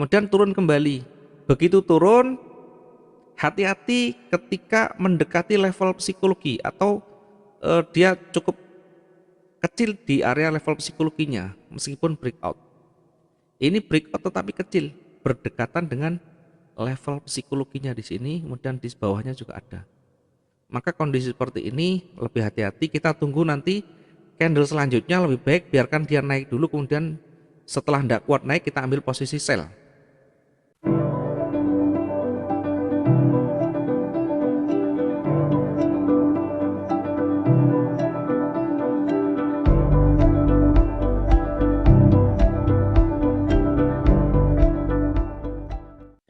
kemudian turun kembali. Begitu turun, hati-hati ketika mendekati level psikologi atau dia cukup kecil di area level psikologinya meskipun breakout. Ini breakout tetapi kecil, berdekatan dengan level psikologinya di sini, kemudian di bawahnya juga ada. Maka kondisi seperti ini lebih hati-hati, kita tunggu nanti candle selanjutnya lebih baik biarkan dia naik dulu, kemudian setelah tidak kuat naik kita ambil posisi sell.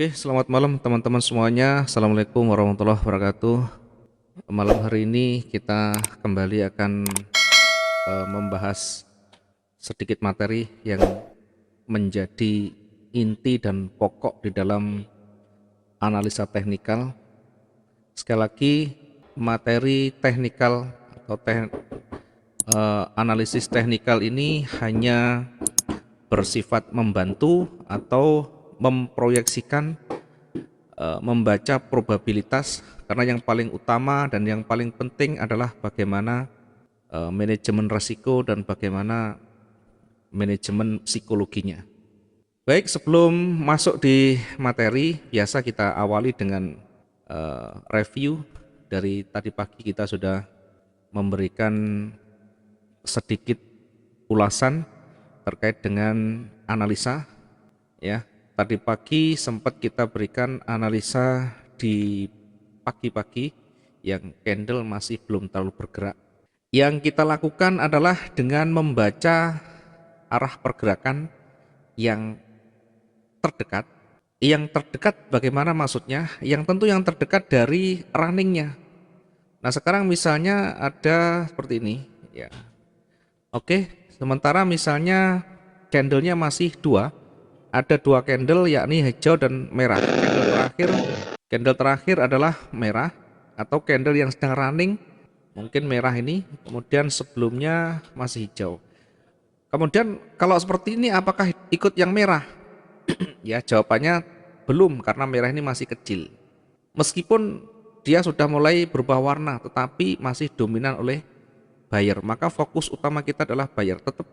Oke, selamat malam teman-teman semuanya. Assalamualaikum warahmatullahi wabarakatuh. Malam hari ini kita kembali akan membahas sedikit materi yang menjadi inti dan pokok di dalam analisa teknikal. Sekali lagi, materi teknikal atau analisis teknikal ini hanya bersifat membantu atau memproyeksikan, membaca probabilitas, karena yang paling utama dan yang paling penting adalah bagaimana manajemen risiko dan bagaimana manajemen psikologinya. Baik, sebelum masuk di materi, biasa kita awali dengan review. Dari tadi pagi kita sudah memberikan sedikit ulasan terkait dengan analisa, ya. Tadi pagi sempat kita berikan analisa di pagi-pagi yang candle masih belum terlalu bergerak. Yang kita lakukan adalah dengan membaca arah pergerakan yang terdekat. Yang terdekat bagaimana maksudnya? Yang tentu yang terdekat dari runningnya. Nah sekarang misalnya ada seperti ini, ya. Oke, sementara misalnya candlenya masih dua, ada dua candle yakni hijau dan merah. Candle terakhir adalah merah atau candle yang sedang running, mungkin merah ini, kemudian sebelumnya masih hijau. Kemudian kalau seperti ini apakah ikut yang merah? Ya jawabannya belum, karena merah ini masih kecil. Meskipun dia sudah mulai berubah warna tetapi masih dominan oleh buyer, maka fokus utama kita adalah buyer tetap.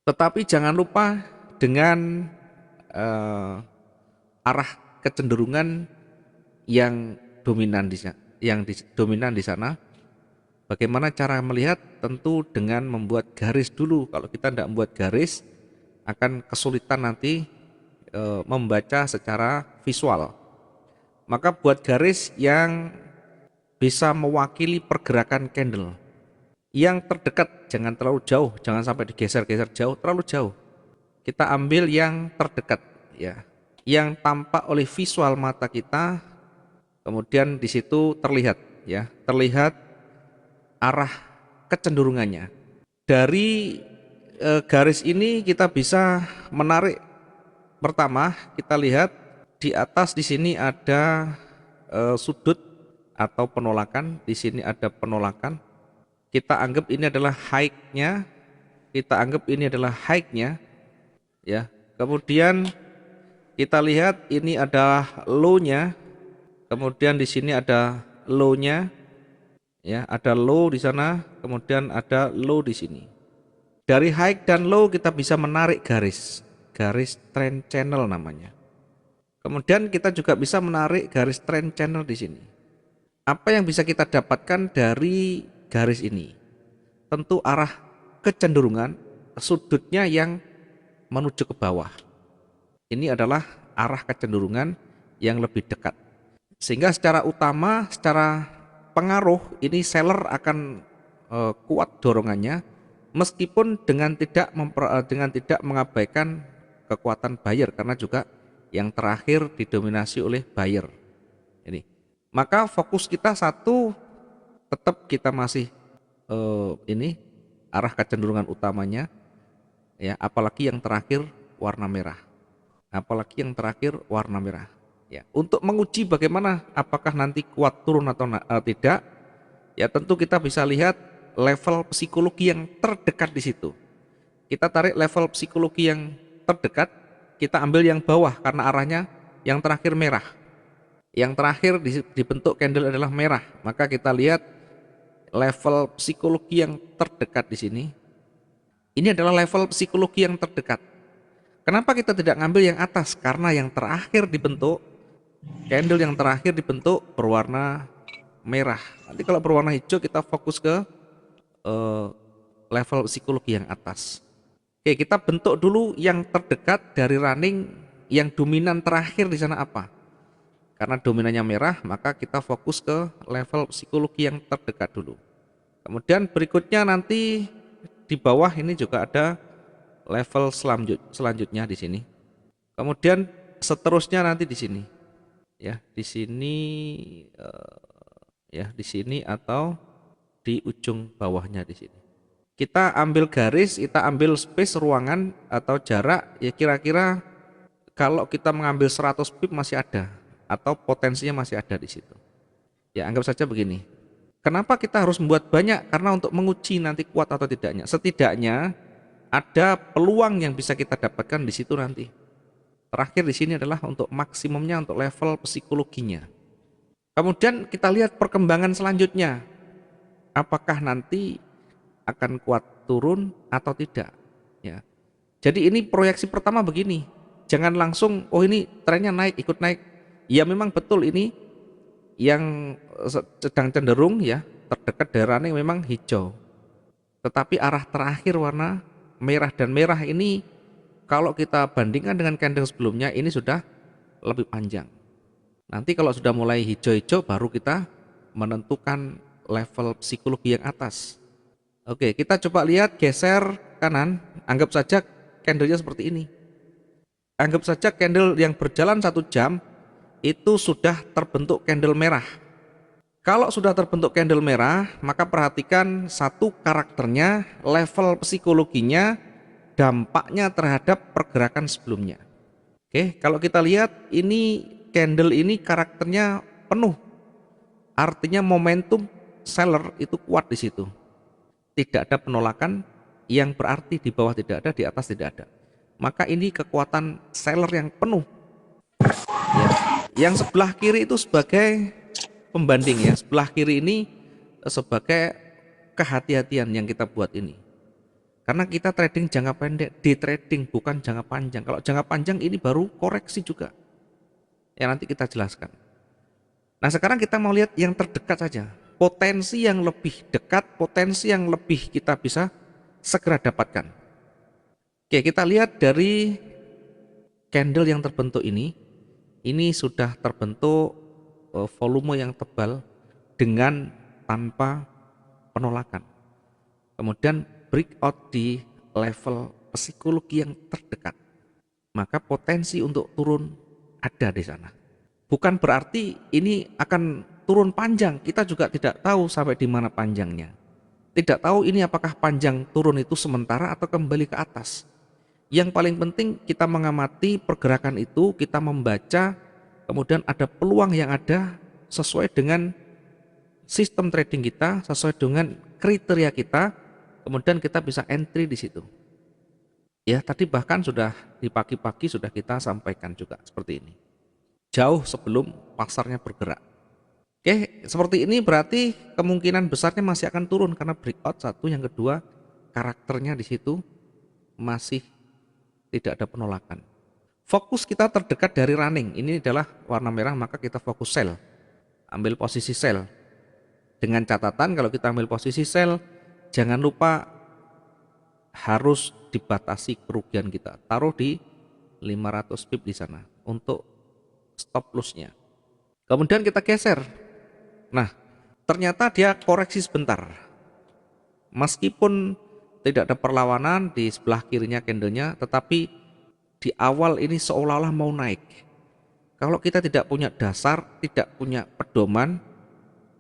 Tetapi jangan lupa dengan arah kecenderungan yang dominan di sana. Bagaimana cara melihat? Tentu dengan membuat garis dulu. Kalau kita tidak membuat garis akan kesulitan nanti membaca secara visual. Maka buat garis yang bisa mewakili pergerakan candle. Yang terdekat, jangan terlalu jauh, jangan sampai digeser-geser jauh, terlalu jauh. Kita ambil yang terdekat, ya, yang tampak oleh visual mata kita. Kemudian di situ terlihat, ya, terlihat arah kecenderungannya. Dari garis ini kita bisa menarik. Pertama, kita lihat di atas di sini ada sudut atau penolakan, di sini ada penolakan. Kita anggap ini adalah high-nya, ya. Kemudian kita lihat ini adalah low-nya, kemudian di sini ada low-nya, ya, ada low di sana, kemudian ada low di sini. Dari high dan low kita bisa menarik garis trend channel namanya. Kemudian kita juga bisa menarik garis trend channel di sini. Apa yang bisa kita dapatkan dari garis ini? Tentu arah kecenderungan sudutnya yang menuju ke bawah. Ini adalah arah kecenderungan yang lebih dekat. Sehingga secara utama, secara pengaruh ini seller akan kuat dorongannya, meskipun dengan tidak mengabaikan kekuatan buyer, karena juga yang terakhir didominasi oleh buyer. Ini. Maka fokus kita satu, tetap kita masih ini arah kecenderungan utamanya, ya, apalagi yang terakhir warna merah. Ya, untuk menguji bagaimana apakah nanti kuat turun atau tidak, ya tentu kita bisa lihat level psikologi yang terdekat di situ. Kita tarik level psikologi yang terdekat, kita ambil yang bawah karena arahnya yang terakhir merah. Yang terakhir dibentuk candle adalah merah, maka kita lihat level psikologi yang terdekat di sini. Ini adalah level psikologi yang terdekat. Kenapa kita tidak ngambil yang atas? Karena yang terakhir dibentuk, candle yang terakhir dibentuk berwarna merah. Nanti kalau berwarna hijau kita fokus ke level psikologi yang atas. Oke, kita bentuk dulu yang terdekat dari running, yang dominan terakhir di sana apa? Karena dominannya merah, maka kita fokus ke level psikologi yang terdekat dulu. Kemudian berikutnya nanti di bawah ini juga ada level selanjutnya di sini. Kemudian seterusnya nanti di sini. Ya, di sini ya, di sini atau di ujung bawahnya di sini. Kita ambil garis, kita ambil space ruangan atau jarak, ya kira-kira kalau kita mengambil 100 pip masih ada atau potensinya masih ada di situ. Ya, anggap saja begini. Kenapa kita harus membuat banyak? Karena untuk menguji nanti kuat atau tidaknya. Setidaknya ada peluang yang bisa kita dapatkan di situ nanti. Terakhir di sini adalah untuk maksimumnya untuk level psikologinya. Kemudian kita lihat perkembangan selanjutnya. Apakah nanti akan kuat turun atau tidak? Ya. Jadi ini proyeksi pertama begini. Jangan langsung oh ini trennya naik, ikut naik. Ya memang betul ini yang sedang cenderung ya terdekat dari running memang hijau. Tetapi arah terakhir warna merah, dan merah ini kalau kita bandingkan dengan candle sebelumnya ini sudah lebih panjang. Nanti kalau sudah mulai hijau-hijau baru kita menentukan level psikologi yang atas. Oke, kita coba lihat geser kanan, anggap saja candlenya seperti ini. Anggap saja candle yang berjalan 1 jam itu sudah terbentuk candle merah. Kalau sudah terbentuk candle merah, maka perhatikan satu karakternya, level psikologinya, dampaknya terhadap pergerakan sebelumnya. Oke, kalau kita lihat ini candle ini karakternya penuh. Artinya momentum seller itu kuat di situ. Tidak ada penolakan yang berarti di bawah tidak ada, di atas tidak ada. Maka ini kekuatan seller yang penuh. Ya. Yang sebelah kiri itu sebagai pembanding ya. Sebelah kiri ini sebagai kehati-hatian yang kita buat ini. Karena kita trading jangka pendek, day trading bukan jangka panjang. Kalau jangka panjang ini baru koreksi juga. Ya nanti kita jelaskan. Nah sekarang kita mau lihat yang terdekat saja. Potensi yang lebih dekat, potensi yang lebih kita bisa segera dapatkan. Oke, kita lihat dari candle yang terbentuk ini sudah terbentuk volume yang tebal dengan tanpa penolakan. Kemudian breakout di level psikologi yang terdekat. Maka potensi untuk turun ada di sana. Bukan berarti ini akan turun panjang, kita juga tidak tahu sampai di mana panjangnya. Tidak tahu ini apakah panjang turun itu sementara atau kembali ke atas. Yang paling penting kita mengamati pergerakan itu, kita membaca, kemudian ada peluang yang ada sesuai dengan sistem trading kita, sesuai dengan kriteria kita, kemudian kita bisa entry di situ. Ya, tadi bahkan sudah di pagi-pagi sudah kita sampaikan juga seperti ini. Jauh sebelum pasarnya bergerak. Oke, seperti ini berarti kemungkinan besarnya masih akan turun karena breakout satu, yang kedua karakternya di situ masih tidak ada penolakan. Fokus kita terdekat dari running, ini adalah warna merah, maka kita fokus sell. Ambil posisi sell. Dengan catatan kalau kita ambil posisi sell, jangan lupa harus dibatasi kerugian kita. Taruh di 500 pip di sana untuk stop lossnya. Kemudian kita geser. Nah, ternyata dia koreksi sebentar. Meskipun tidak ada perlawanan di sebelah kirinya candlenya, tetapi di awal ini seolah-olah mau naik. Kalau kita tidak punya dasar, tidak punya pedoman,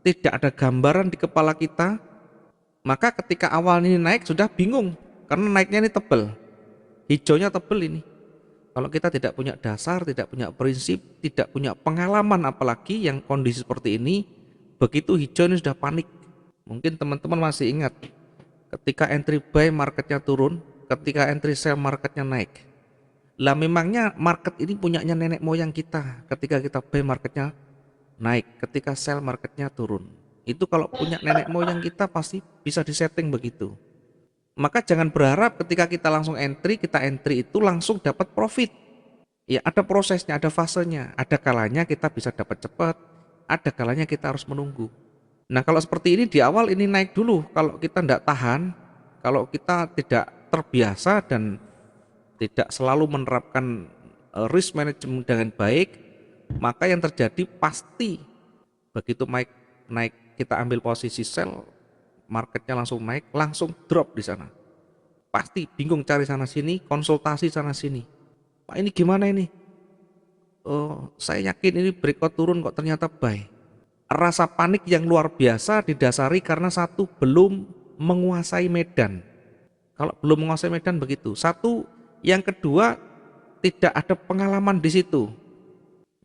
tidak ada gambaran di kepala kita, maka ketika awal ini naik sudah bingung karena naiknya ini tebal, hijaunya tebal ini. Kalau kita tidak punya dasar, tidak punya prinsip, tidak punya pengalaman, apalagi yang kondisi seperti ini, begitu hijau ini sudah panik. Mungkin teman-teman masih ingat ketika entry buy marketnya turun, ketika entry sell marketnya naik. Lah memangnya market ini punyanya nenek moyang kita. Ketika kita buy marketnya naik, ketika sell marketnya turun. Itu kalau punya nenek moyang kita pasti bisa disetting begitu. Maka jangan berharap ketika kita langsung entry, kita entry itu langsung dapat profit. Ya ada prosesnya, ada fasenya. Ada kalanya kita bisa dapat cepat, ada kalanya kita harus menunggu. Nah kalau seperti ini di awal ini naik dulu. Kalau kita tidak tahan, kalau kita tidak terbiasa dan tidak selalu menerapkan risk management dengan baik, maka yang terjadi pasti begitu naik kita ambil posisi sell, marketnya langsung naik, langsung drop di sana. Pasti bingung cari sana sini, konsultasi sana sini. Pak ini gimana ini? Oh, saya yakin ini breakout turun kok ternyata buy. Rasa panik yang luar biasa didasari karena satu, belum menguasai medan. Kalau belum menguasai medan begitu. Satu, yang kedua tidak ada pengalaman di situ.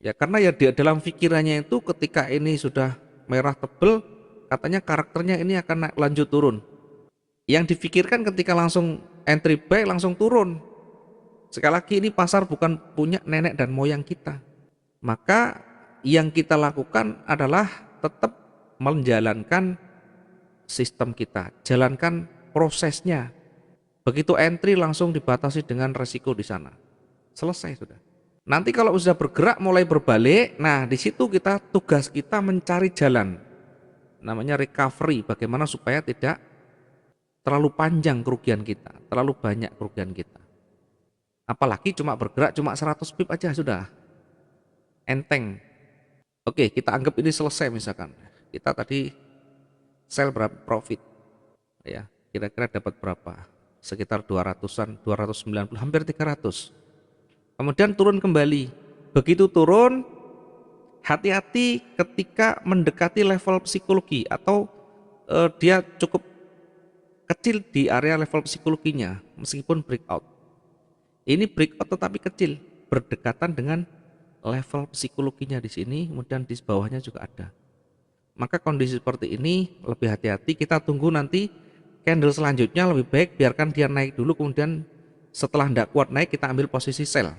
Ya karena ya di dalam pikirannya itu ketika ini sudah merah tebel, katanya karakternya ini akan naik, lanjut turun. Yang difikirkan ketika langsung entry buy langsung turun. Sekali lagi ini pasar bukan punya nenek dan moyang kita. Maka yang kita lakukan adalah tetap menjalankan sistem kita, jalankan prosesnya. Begitu entry langsung dibatasi dengan resiko di sana. Selesai sudah. Nanti kalau sudah bergerak mulai berbalik, nah di situ tugas kita mencari jalan. Namanya recovery, bagaimana supaya tidak terlalu panjang kerugian kita, terlalu banyak kerugian kita. Apalagi cuma bergerak cuma 100 pip aja sudah enteng. Oke, kita anggap ini selesai misalkan. Kita tadi sell berapa profit. Ya, kira-kira dapat berapa? Sekitar 200-an, 290, hampir 300. Kemudian turun kembali. Begitu turun, hati-hati ketika mendekati level psikologi atau dia cukup kecil di area level psikologinya meskipun breakout. Ini breakout tetapi kecil, berdekatan dengan level psikologinya di sini, kemudian di bawahnya juga ada. Maka kondisi seperti ini lebih hati-hati, kita tunggu nanti candle selanjutnya lebih baik biarkan dia naik dulu, kemudian setelah tidak kuat naik kita ambil posisi sell.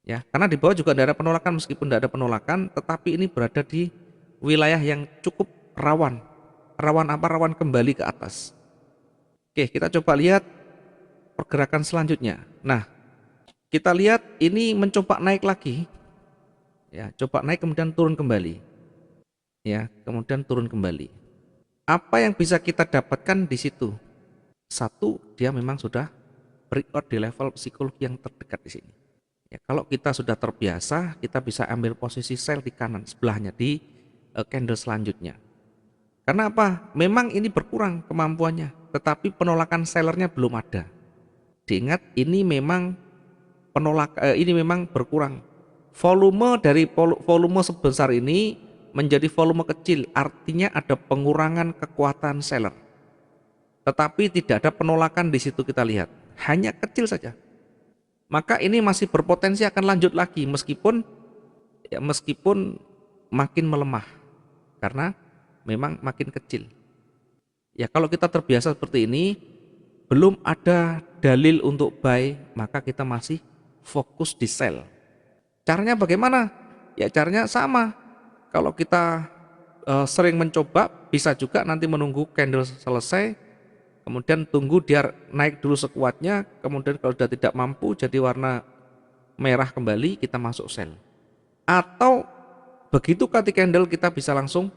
Ya, karena di bawah juga tidak ada penolakan, meskipun tidak ada penolakan, tetapi ini berada di wilayah yang cukup rawan. Rawan apa? Rawan kembali ke atas. Oke, kita coba lihat pergerakan selanjutnya. Nah, kita lihat ini mencoba naik lagi. Ya, coba naik kemudian turun kembali. Ya, kemudian turun kembali. Apa yang bisa kita dapatkan di situ? Satu, dia memang sudah breakout di level psikologi yang terdekat di sini. Ya, kalau kita sudah terbiasa, kita bisa ambil posisi sell di kanan sebelahnya di candle selanjutnya. Karena apa? Memang ini berkurang kemampuannya, tetapi penolakan sellernya belum ada. Diingat ini memang ini memang berkurang. Volume dari volume sebesar ini menjadi volume kecil, artinya ada pengurangan kekuatan seller. Tetapi tidak ada penolakan di situ kita lihat, hanya kecil saja. Maka ini masih berpotensi akan lanjut lagi meskipun makin melemah karena memang makin kecil. Ya kalau kita terbiasa seperti ini, belum ada dalil untuk buy, maka kita masih fokus di sell. Caranya bagaimana? Ya caranya sama. Kalau kita sering mencoba, bisa juga nanti menunggu candle selesai, kemudian tunggu dia naik dulu sekuatnya, kemudian kalau sudah tidak mampu jadi warna merah kembali, kita masuk sell. Atau begitu ketika candle kita bisa langsung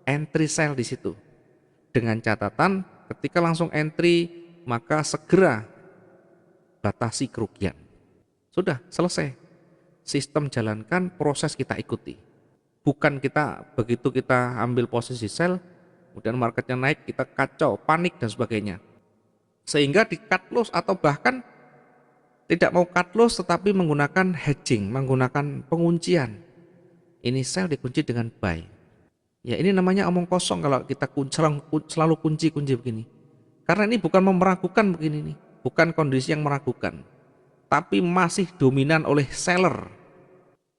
entry sell di situ. Dengan catatan ketika langsung entry maka segera batasi kerugian. Sudah selesai. Sistem jalankan, proses kita ikuti. Bukan kita begitu kita ambil posisi sell, kemudian marketnya naik kita kacau, panik dan sebagainya. Sehingga di cut loss atau bahkan tidak mau cut loss tetapi menggunakan hedging, menggunakan penguncian. Ini sell dikunci dengan buy. Ya ini namanya omong kosong kalau kita selalu kunci begini. Karena ini bukan meragukan begini nih, bukan kondisi yang meragukan, tapi masih dominan oleh seller.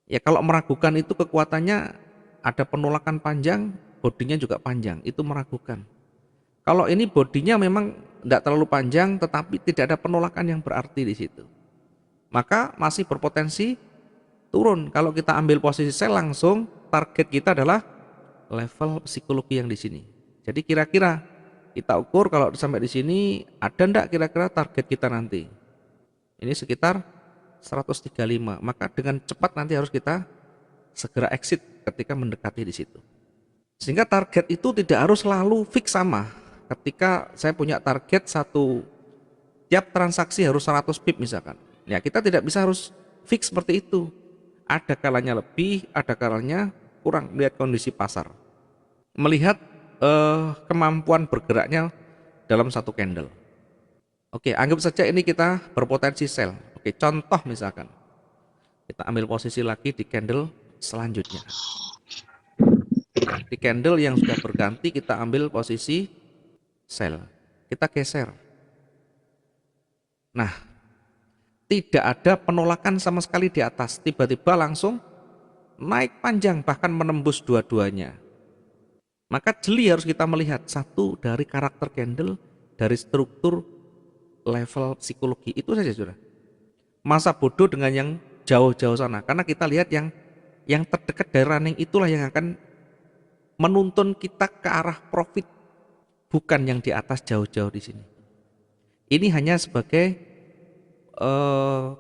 Ya kalau meragukan itu kekuatannya ada penolakan panjang, bodinya juga panjang, itu meragukan. Kalau ini bodinya memang tidak terlalu panjang, tetapi tidak ada penolakan yang berarti di situ. maka masih berpotensi turun. Kalau kita ambil posisi sell langsung, target kita adalah level psikologi yang di sini. Jadi kira-kira kita ukur kalau sampai di sini ada enggak kira-kira target kita nanti. Ini sekitar 135. Maka dengan cepat nanti harus kita segera exit ketika mendekati di situ. Sehingga target itu tidak harus selalu fix sama. Ketika saya punya target satu tiap transaksi harus 100 pip misalkan. Ya, kita tidak bisa harus fix seperti itu. Ada kalanya lebih, ada kalanya kurang, melihat kondisi pasar. Melihat kemampuan bergeraknya dalam satu candle. Oke, anggap saja ini kita berpotensi sell. Oke, contoh misalkan kita ambil posisi lagi di candle selanjutnya. Di candle yang sudah berganti kita ambil posisi sell. Kita geser. Nah, tidak ada penolakan sama sekali di atas. Tiba-tiba langsung naik panjang bahkan menembus dua-duanya. Maka jeli harus kita melihat satu dari karakter candle, dari struktur level psikologi. Itu saja sudah. Masa bodoh dengan yang jauh-jauh sana. Karena kita lihat yang terdekat dari running itulah yang akan menuntun kita ke arah profit, bukan yang di atas jauh-jauh di sini. Ini hanya sebagai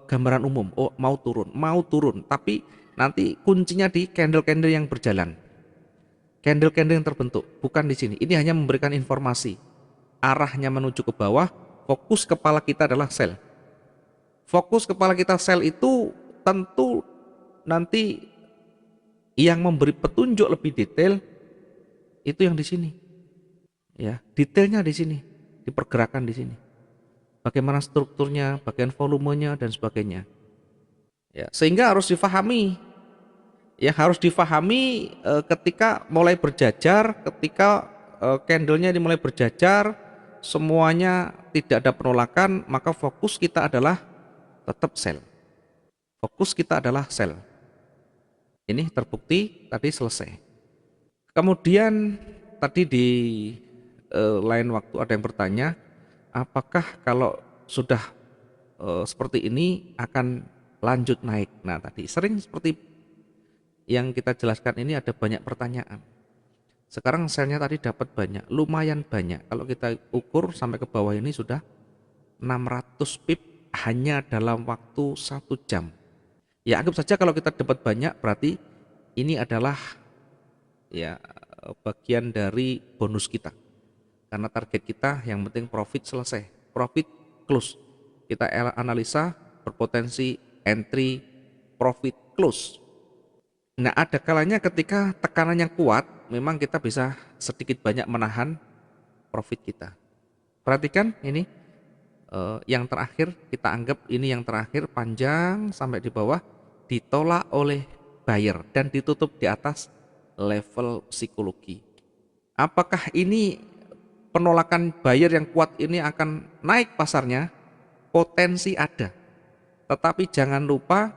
gambaran umum. Oh, mau turun, tapi nanti kuncinya di candle-candle yang berjalan, candle-candle yang terbentuk, bukan di sini. Ini hanya memberikan informasi arahnya menuju ke bawah. Fokus kepala kita adalah sell. Fokus kepala kita sell itu tentu nanti yang memberi petunjuk lebih detail itu yang di sini, ya, detailnya di sini, dipergerakan di sini, bagaimana strukturnya, bagian volumenya dan sebagainya, ya, sehingga harus difahami, ya, harus difahami ketika mulai berjajar, ketika candlenya dimulai berjajar, semuanya tidak ada penolakan, maka fokus kita adalah tetap sell, fokus kita adalah sell. Ini terbukti tadi selesai. Kemudian tadi di lain waktu ada yang bertanya, apakah kalau sudah seperti ini akan lanjut naik? Nah, tadi sering seperti yang kita jelaskan ini ada banyak pertanyaan. Sekarang selnya tadi dapat banyak, lumayan banyak. Kalau kita ukur sampai ke bawah ini sudah 600 pip hanya dalam waktu 1 jam. Ya, anggap saja kalau kita dapat banyak berarti ini adalah, ya, bagian dari bonus kita, karena target kita yang penting profit selesai, profit close. Kita analisa berpotensi entry, profit close. Nah, ada kalanya ketika tekanannya kuat, memang kita bisa sedikit banyak menahan profit kita. Perhatikan ini yang terakhir, kita anggap ini yang terakhir panjang sampai di bawah, ditolak oleh buyer dan ditutup di atas level psikologi. Apakah ini penolakan buyer yang kuat ini akan naik pasarnya? Potensi ada. Tetapi jangan lupa,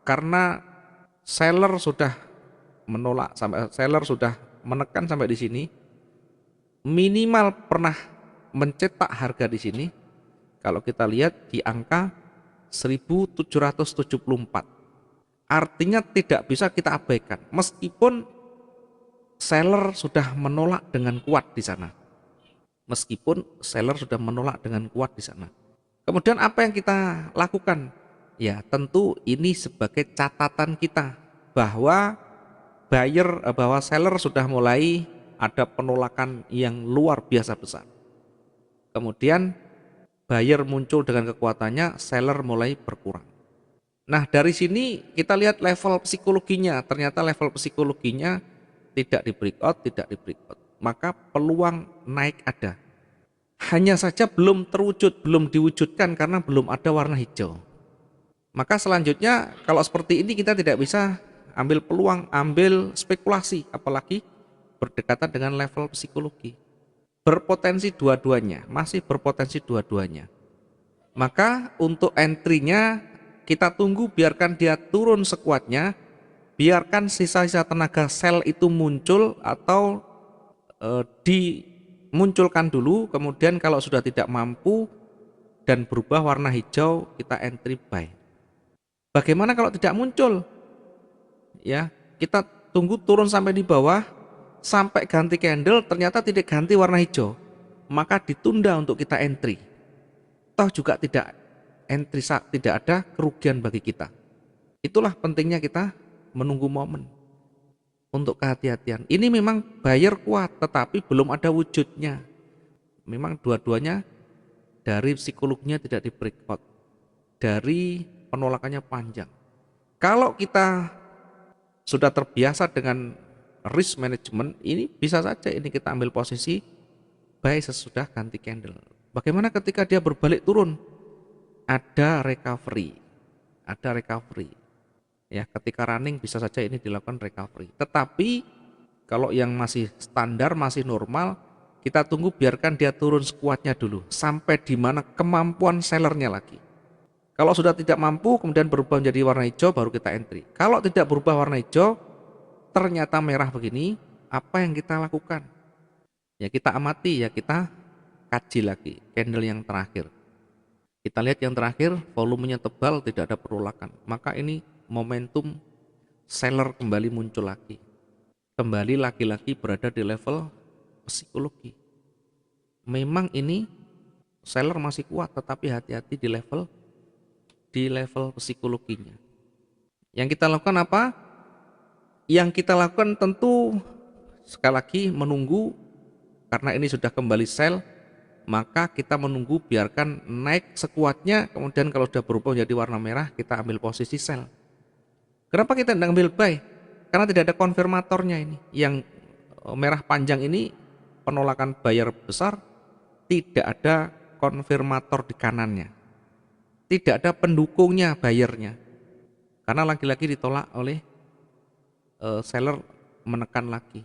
karena seller sudah menolak sampai, seller sudah menekan sampai di sini, minimal pernah mencetak harga di sini. Kalau kita lihat di angka 1774. Artinya tidak bisa kita abaikan meskipun seller sudah menolak dengan kuat di sana. Meskipun seller sudah menolak dengan kuat di sana. Kemudian apa yang kita lakukan? Ya, tentu ini sebagai catatan kita bahwa bahwa seller sudah mulai ada penolakan yang luar biasa besar. Kemudian buyer muncul dengan kekuatannya, seller mulai berkurang. Nah, dari sini kita lihat level psikologinya. Ternyata level psikologinya tidak di breakout, maka peluang naik ada. Hanya saja belum terwujud, belum diwujudkan karena belum ada warna hijau. Maka selanjutnya kalau seperti ini kita tidak bisa ambil peluang, ambil spekulasi, apalagi berdekatan dengan level psikologi. Berpotensi dua-duanya, masih berpotensi dua-duanya. Maka untuk entry-nya kita tunggu, biarkan dia turun sekuatnya, biarkan sisa-sisa tenaga sell itu muncul atau dimunculkan dulu, kemudian kalau sudah tidak mampu dan berubah warna hijau, kita entry buy. Bagaimana kalau tidak muncul? Ya, kita tunggu turun sampai di bawah, sampai ganti candle ternyata tidak ganti warna hijau, maka ditunda untuk kita entry. Toh juga tidak entry, tidak ada kerugian bagi kita. Itulah pentingnya kita menunggu momen untuk kehati-hatian. Ini memang buyer kuat tetapi belum ada wujudnya. Memang dua-duanya dari psikologinya tidak di breakout, dari penolakannya panjang. Kalau kita sudah terbiasa dengan risk management, ini bisa saja ini kita ambil posisi buy sesudah ganti candle. Bagaimana ketika dia berbalik turun? Ada recovery. Ada recovery. Ya, ketika running bisa saja ini dilakukan recovery. Tetapi kalau yang masih standar, masih normal, kita tunggu biarkan dia turun sekuatnya dulu sampai di mana kemampuan sellernya lagi. Kalau sudah tidak mampu kemudian berubah menjadi warna hijau baru kita entry. Kalau tidak berubah warna hijau ternyata merah begini, apa yang kita lakukan? Ya kita amati, ya kita kaji lagi candle yang terakhir. Kita lihat yang terakhir volumenya tebal, tidak ada perolakan. Maka ini momentum seller kembali muncul lagi. Kembali lagi-lagi berada di level psikologi. Memang ini seller masih kuat tetapi hati-hati di level psikologinya. Yang kita lakukan apa? Yang kita lakukan tentu sekali lagi menunggu, karena ini sudah kembali sell, maka kita menunggu biarkan naik sekuatnya, kemudian kalau sudah berubah menjadi warna merah kita ambil posisi sell. Kenapa kita tidak ambil buy? Karena tidak ada konfirmatornya ini. Yang merah panjang ini penolakan buyer besar, tidak ada konfirmator di kanannya. Tidak ada pendukungnya buyernya. Karena lagi-lagi ditolak oleh seller menekan lagi.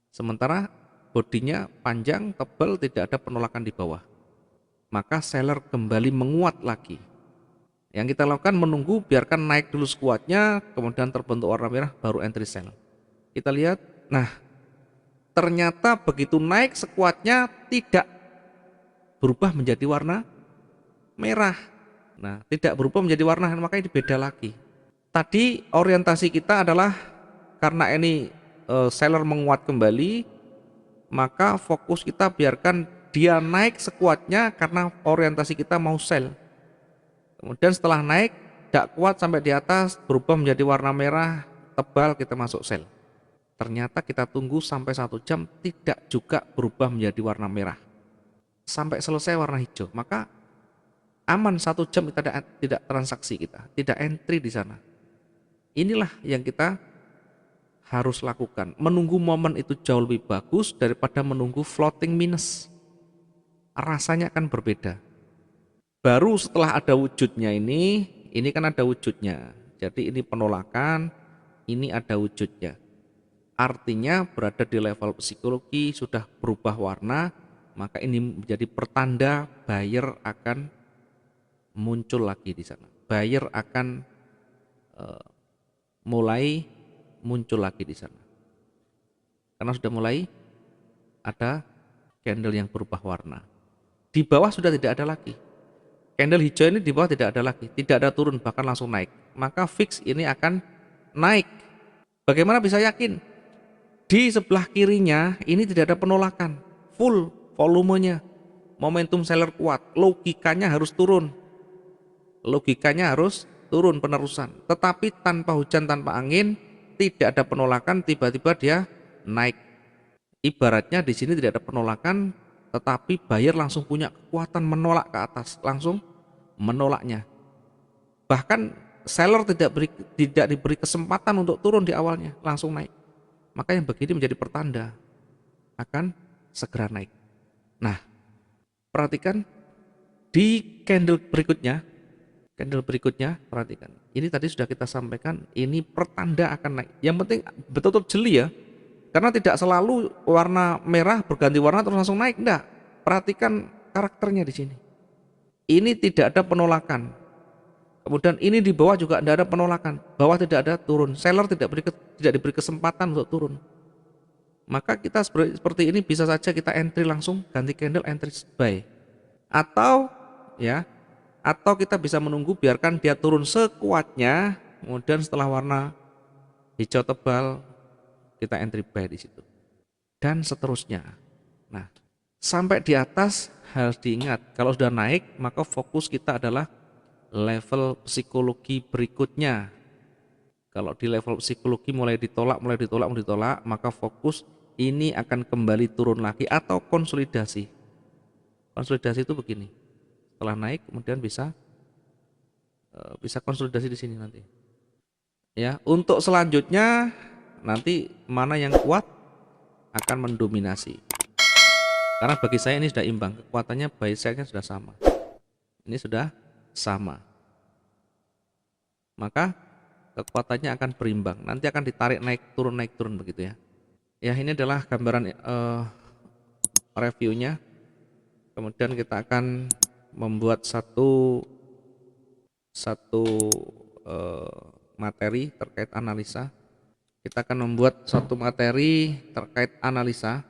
Sementara bodinya panjang, tebal, tidak ada penolakan di bawah. Maka seller kembali menguat lagi. Yang kita lakukan menunggu biarkan naik dulu sekuatnya, kemudian terbentuk warna merah baru entry sell. Kita lihat, nah ternyata begitu naik sekuatnya tidak berubah menjadi warna merah. Nah, tidak berubah menjadi warna, maka ini beda lagi. Tadi orientasi kita adalah karena ini seller menguat kembali, maka fokus kita biarkan dia naik sekuatnya karena orientasi kita mau sell. Kemudian setelah naik tidak kuat sampai di atas berubah menjadi warna merah tebal, kita masuk sell. Ternyata kita tunggu sampai 1 jam tidak juga berubah menjadi warna merah sampai selesai warna hijau, maka aman 1 jam kita tidak transaksi, kita tidak entry di sana. Inilah yang kita harus lakukan. Menunggu momen itu jauh lebih bagus daripada menunggu floating minus. Rasanya akan berbeda. Baru setelah ada wujudnya ini kan ada wujudnya. Jadi ini penolakan, ini ada wujudnya. Artinya berada di level psikologi, sudah berubah warna, maka ini menjadi pertanda buyer akan muncul lagi di sana. Buyer akan mulai muncul lagi di sana. Karena sudah mulai ada candle yang berubah warna. Di bawah sudah tidak ada lagi. Candle hijau ini di bawah tidak ada lagi, tidak ada turun, bahkan langsung naik. Maka fix ini akan naik. Bagaimana bisa yakin? Di sebelah kirinya ini tidak ada penolakan, full volumenya. Momentum seller kuat, logikanya harus turun. Logikanya harus turun penerusan. Tetapi tanpa hujan, tanpa angin, tidak ada penolakan, tiba-tiba dia naik. Ibaratnya di sini tidak ada penolakan, tetapi buyer langsung punya kekuatan menolak ke atas, langsung menolaknya. Bahkan seller tidak diberi kesempatan untuk turun di awalnya, langsung naik. Maka yang begini menjadi pertanda akan segera naik. Nah, perhatikan di candle berikutnya, perhatikan. Ini tadi sudah kita sampaikan, ini pertanda akan naik. Yang penting betul-betul jeli ya. Karena tidak selalu warna merah berganti warna terus langsung naik, enggak. Perhatikan karakternya di sini. Ini tidak ada penolakan. Kemudian ini di bawah juga tidak ada penolakan. Bawah tidak ada turun. Seller tidak diberi kesempatan untuk turun. Maka kita seperti ini bisa saja kita entry langsung, ganti candle entry buy. Atau ya atau kita bisa menunggu biarkan dia turun sekuatnya, kemudian setelah warna hijau tebal kita entry buy di situ dan seterusnya. Nah, sampai di atas harus diingat kalau sudah naik maka fokus kita adalah level psikologi berikutnya. Kalau di level psikologi mulai ditolak, maka fokus ini akan kembali turun lagi atau konsolidasi. Konsolidasi itu begini, setelah naik kemudian bisa konsolidasi di sini nanti. Ya, untuk selanjutnya nanti mana yang kuat akan mendominasi. Karena bagi saya ini sudah imbang, kekuatannya buy side-nya sudah sama. Ini sudah sama. Maka kekuatannya akan berimbang. Nanti akan ditarik naik turun begitu ya. Ya, ini adalah gambaran reviewnya. Kemudian kita akan membuat satu materi terkait analisa. Kita akan membuat satu materi terkait analisa